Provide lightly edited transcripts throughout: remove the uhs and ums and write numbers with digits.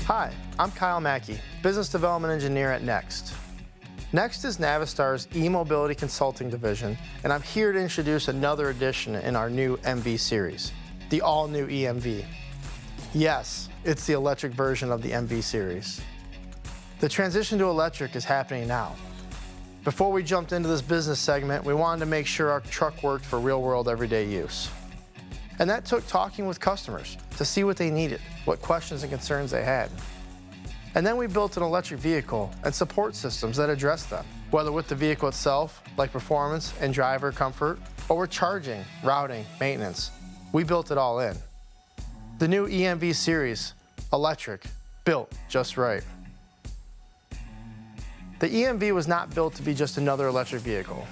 Hi, I'm Kyle Maki, Business Development Engineer at Next. Next is Navistar's e-mobility consulting division, and I'm here to introduce another edition in our new MV series, the All New EMV. Yes, it's the electric version of the MV series. The transition to electric is happening now. Before we jumped into this business segment, we wanted to make sure our truck worked for real-world everyday use. And that took talking with customers to see what they needed, what questions and concerns they had. And then we built an electric vehicle and support systems that address them, whether with the vehicle itself, like performance and driver comfort, or with charging, routing, maintenance. We built it all in. The new EMV series, electric, built just right. The EMV was not built to be just another electric vehicle.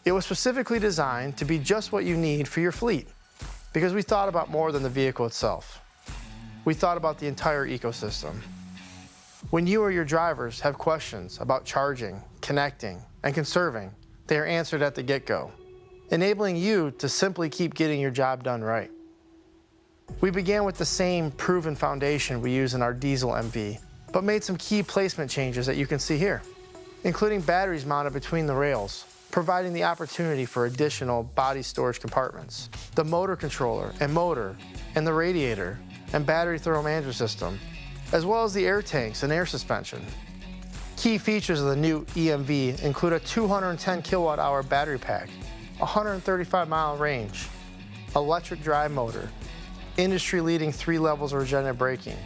It was specifically designed to be just what you need for your fleet, because we thought about more than the vehicle itself. We thought about the entire ecosystem. When you or your drivers have questions about charging, connecting, and conserving, they are answered at the get-go, enabling you to simply keep getting your job done right. We began with the same proven foundation we use in our diesel MV, but made some key placement changes that you can see here, including batteries mounted between the rails, providing the opportunity for additional body storage compartments, the motor controller and motor, and the radiator and battery thermal management system, as well as the air tanks and air suspension. Key features of the new EMV include a 210 kilowatt-hour battery pack, 135-mile range, electric drive motor, industry-leading 3 levels of regenerative braking,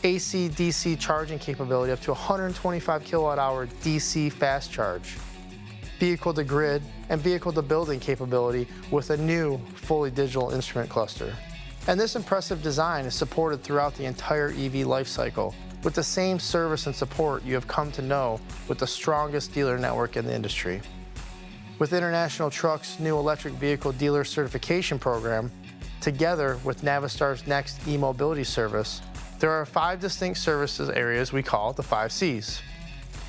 AC/DC charging capability up to 125 kilowatt-hour DC fast charge, vehicle-to-grid and vehicle-to-building capability with a new fully digital instrument cluster. And this impressive design is supported throughout the entire EV lifecycle with the same service and support you have come to know with the strongest dealer network in the industry. With International Truck's new electric vehicle dealer certification program, together with Navistar's Next e-mobility service, there are 5 distinct services areas we call the 5 Cs.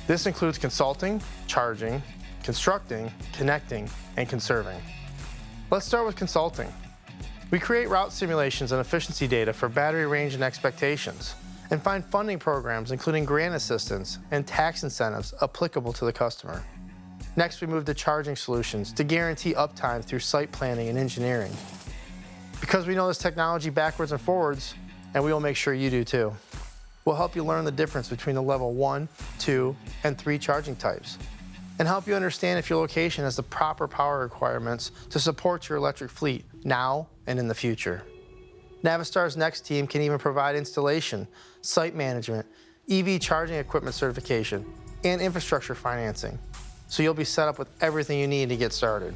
This includes consulting, charging, constructing, connecting, and conserving. Let's start with consulting. We create route simulations and efficiency data for battery range and expectations, and find funding programs including grant assistance and tax incentives applicable to the customer. Next, we move to charging solutions to guarantee uptime through site planning and engineering. Because we know this technology backwards and forwards, and we will make sure you do too. We'll help you learn the difference between the level 1, 2, and 3 charging types, and help you understand if your location has the proper power requirements to support your electric fleet now and in the future. Navistar's Next team can even provide installation, site management, EV charging equipment certification, and infrastructure financing, so you'll be set up with everything you need to get started.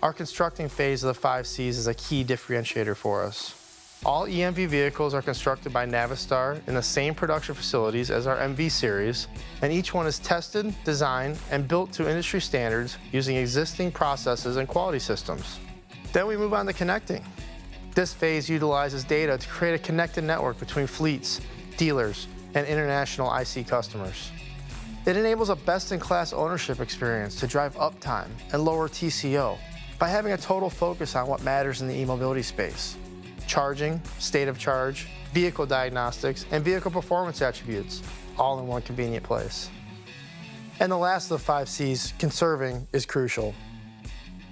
Our constructing phase of the 5 Cs is a key differentiator for us. All EMV vehicles are constructed by Navistar in the same production facilities as our MV series, and each one is tested, designed, and built to industry standards using existing processes and quality systems. Then we move on to connecting. This phase utilizes data to create a connected network between fleets, dealers, and international IC customers. It enables a best-in-class ownership experience to drive uptime and lower TCO by having a total focus on what matters in the e-mobility space: charging, state of charge, vehicle diagnostics, and vehicle performance attributes, all in one convenient place. And the last of the 5 Cs, conserving, is crucial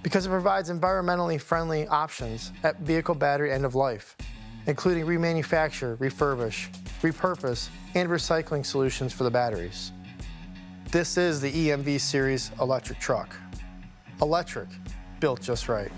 because it provides environmentally friendly options at vehicle battery end of life, including remanufacture, refurbish, repurpose, and recycling solutions for the batteries. This is the EMV series electric truck. Electric, built just right.